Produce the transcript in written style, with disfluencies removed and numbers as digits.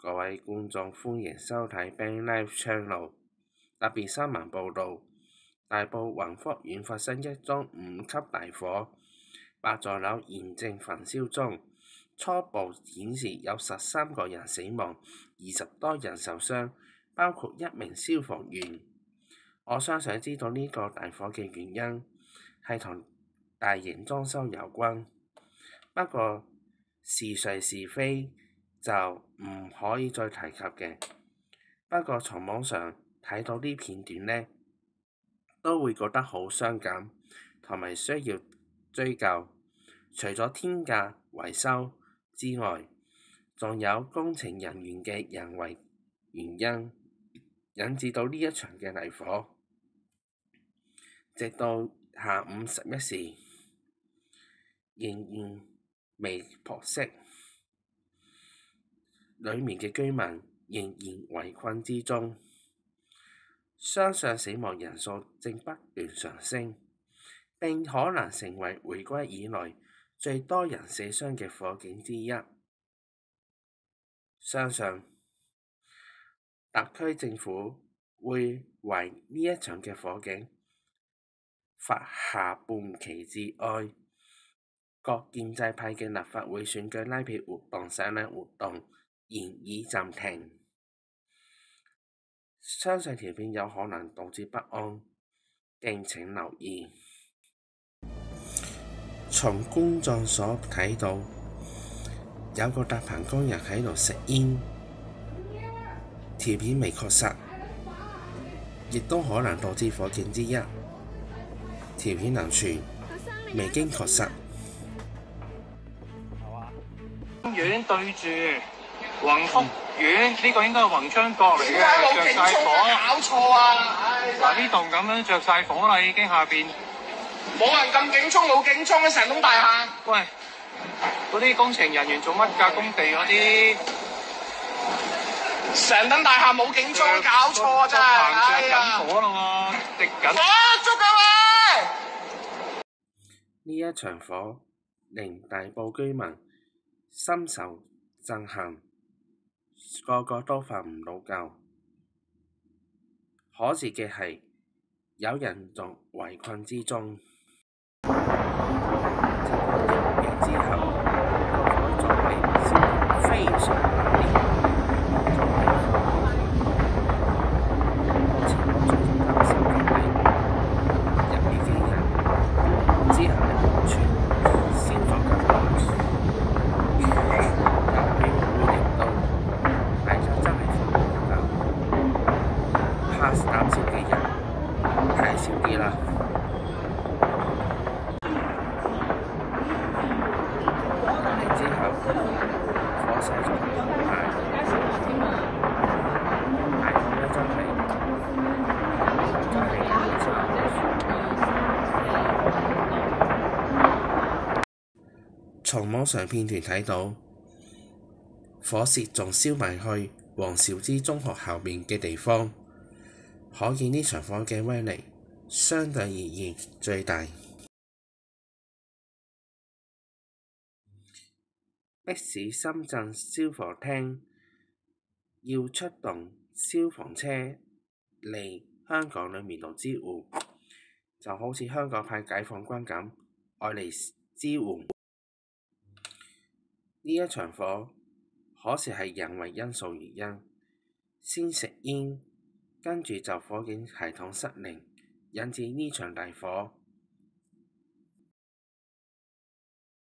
各位觀眾，歡迎收睇 Bang Live Channel。特別新聞報導，大埔宏福苑發生一宗5級大火，8座樓現正焚燒中。初步顯示有13個人死亡，20多人受傷，包括1名消防員。我相信知道呢個大火嘅原因係同大型裝修有關，不過是誰是非就唔可以再提及嘅。不過從網上睇到呢片段呢，都會覺得好傷感，同埋需要追究。除咗天價維修之外，仲有工程人員嘅人為原因引致到呢一場嘅大火。直到下午11時，仍然未撲熄，裡面嘅居民仍然圍困之中。相信死亡人數正不斷上升，並可能成為回歸以來最多人死傷嘅火警之一。相信特區政府會為呢一場嘅火警發下半旗致哀。各建制派嘅立法會選舉拉票活動、省領活動現已暫停。相信條片有可能導致不安，敬請留意。從觀眾所睇到，有個搭棚工人喺度食煙，條片未確實，亦都可能導致火警之一。條片流傳，未經確實。院對住宏福苑，呢個應該係宏昌閣嚟嘅，着晒火，搞錯啊！嗱呢度咁樣着晒火啦，已經下邊冇人撳警鐘，冇警鐘嘅成棟大廈。喂，嗰啲工程人員做乜㗎？工地嗰啲成棟大廈冇警鐘，搞錯啊！真係，着緊火啦喎，滴緊。捉佢喂！呢一場火令大埔居民深受震撼，個個都瞓唔到覺。可惜嘅係，有人仲圍困之中。入夜之後，火仲係燒得非常猛烈，仲係目前我最擔心嘅係入面嘅人之後嘅安全，燒咗咁耐，有氣會令到大家真係瞓唔到覺。怕膽小嘅人睇少啲啦。之後，火勢仲係好大，大火咧真係令人真係從網上片段睇到，火舌仲燒埋去黃兆之中學後面嘅地方，可見呢場火嘅威力相對而言最大。迫使深圳消防廳要出動消防車嚟香港裏面度支援，就好似香港派解放軍咁，愛嚟支援。呢一場火可是係人為因素原因，先食煙，跟住就火警系統失靈，引致呢場大火。